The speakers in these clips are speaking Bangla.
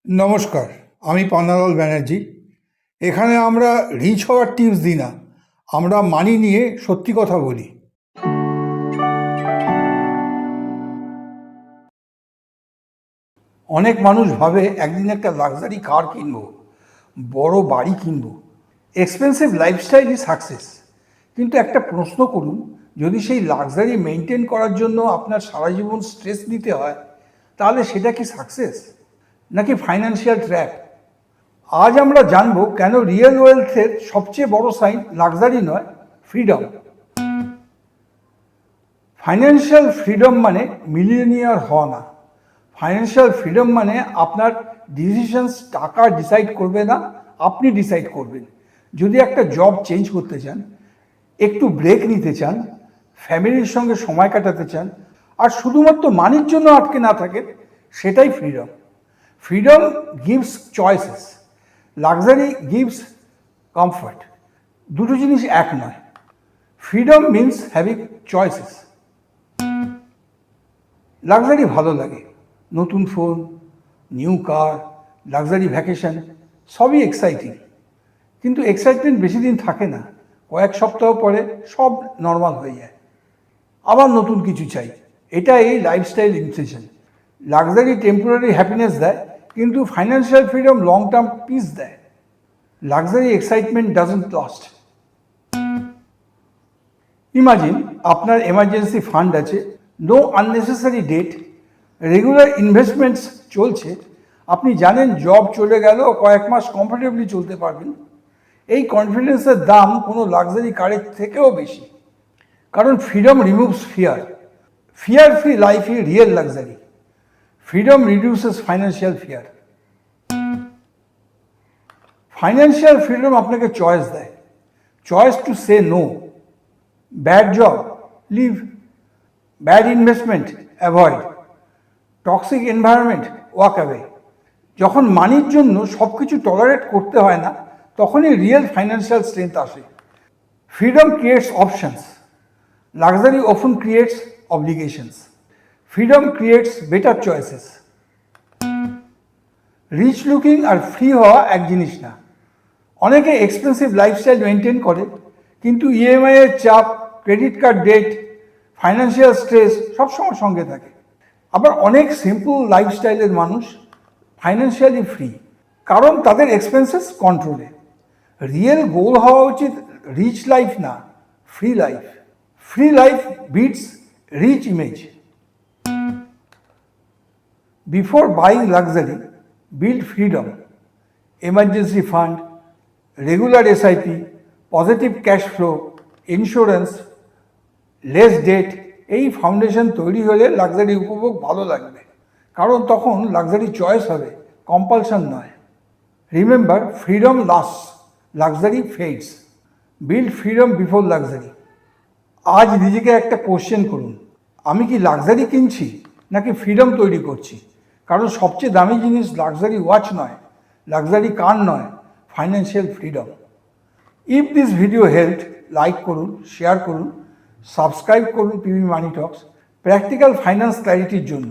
নমস্কার, আমি পান্নালাল ব্যানার্জি। এখানে আমরা রিচ হওয়ার টিপস দিই না, আমরা মানি নিয়ে সত্যি কথা বলি। অনেক মানুষ ভাবে একদিন একটা লাক্সারি কার কিনবো, বড় বাড়ি কিনবো, এক্সপেন্সিভ লাইফস্টাইলই সাকসেস। কিন্তু একটা প্রশ্ন করুন, যদি সেই লাক্সারি মেনটেন করার জন্য আপনার সারা জীবন স্ট্রেস নিতে হয়, তাহলে সেটা কি সাকসেস নাকি ফাইন্যান্সিয়াল ট্র্যাপ? আজ আমরা জানবো কেন রিয়েল ওয়েলথের সবচেয়ে বড় সাইন লাক্সারি নয়, ফ্রিডম। ফাইন্যান্সিয়াল ফ্রিডম মানে মিলিয়নিয়ার হওয়া না। ফাইন্যান্সিয়াল ফ্রিডম মানে আপনার ডিসিশনস টাকা ডিসাইড করবে না, আপনি ডিসাইড করবেন। যদি একটা জব চেঞ্জ করতে চান, একটু ব্রেক নিতে চান, ফ্যামিলির সঙ্গে সময় কাটাতে চান, আর শুধুমাত্র মানির জন্য আটকে না থাকেন, সেটাই freedom. Freedom gives choices, luxury gives comfort. দুটো জিনিস এক নয়। Freedom means having choices. Luxury ভালো লাগে, নতুন phone, new car, luxury vacation, সবই এক্সাইটিং। কিন্তু এক্সাইটমেন্ট বেশি দিন থাকে না, কয়েক সপ্তাহ পরে সব নর্মাল হয়ে যায়, আবার নতুন কিছু চাই। এটা এই lifestyle inflation. Luxury temporary happiness দেয়, কিন্তু financial freedom long term peace দেয়। Luxury excitement doesn't last. Imagine আপনার এমার্জেন্সি ফান্ড আছে, no unnecessary debt, regular investments চলছে, আপনি জানেন জব চলে গেল কয়েক মাস কমফোর্টেবলি চলতে পারবেন। এই কনফিডেন্সের দাম কোনো লাক্সারি কারের থেকেও বেশি। কারণ freedom removes fear. Fear free লাইফই real luxury. Freedom reduces financial fear. Financial freedom আপনাকে চয়েস দেয়, choice to say no. Bad job, leave. Bad investment, avoid. Toxic environment, walk away. যখন মানির জন্য সব কিছু টলারেট করতে হয় না, তখনই রিয়েল ফাইন্যান্সিয়াল স্ট্রেংথ আসে। Freedom creates options, luxury often creates obligations. Freedom creates better choices. Rich looking আর ফ্রি হওয়া এক জিনিস না। অনেকে এক্সপেন্সিভ লাইফস্টাইল মেনটেন করে, কিন্তু ইএমআই এর চাপ, credit card debt, financial stress সবসময় সঙ্গে থাকে। আবার অনেক সিম্পল লাইফস্টাইলের মানুষ ফাইন্যান্সিয়ালি ফ্রি, কারণ তাদের এক্সপেন্সেস কন্ট্রোলে। রিয়েল গোল হওয়া উচিত রিচ লাইফ না, free life. Free life beats rich image. Before buying luxury, build freedom. Emergency fund, regular SIP, positive cash flow, insurance, less debt. এই ফাউন্ডেশন তৈরি হলে লাক্সারি উপভোগ ভালো লাগবে, কারণ তখন লাক্সারি চয়েস হবে, কম্পালশন নয়। Remember, freedom lasts, luxury fades. Build freedom before luxury. আজ নিজেকে একটা কোশ্চেন করুন, আমি কি লাক্সারি কিনছি নাকি ফ্রিডম তৈরি করছি? কারণ সবচেয়ে দামি জিনিস লাক্সারি ওয়াচ নয়, লাক্সারি কার নয়, financial freedom. If this video help, like করুন, শেয়ার করুন, সাবস্ক্রাইব করুন পিবি মানি টক্স প্র্যাকটিক্যাল ফাইন্যান্স ক্ল্যারিটির জন্য।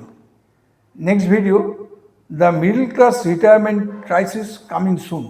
Next video, the middle class retirement crisis, coming soon.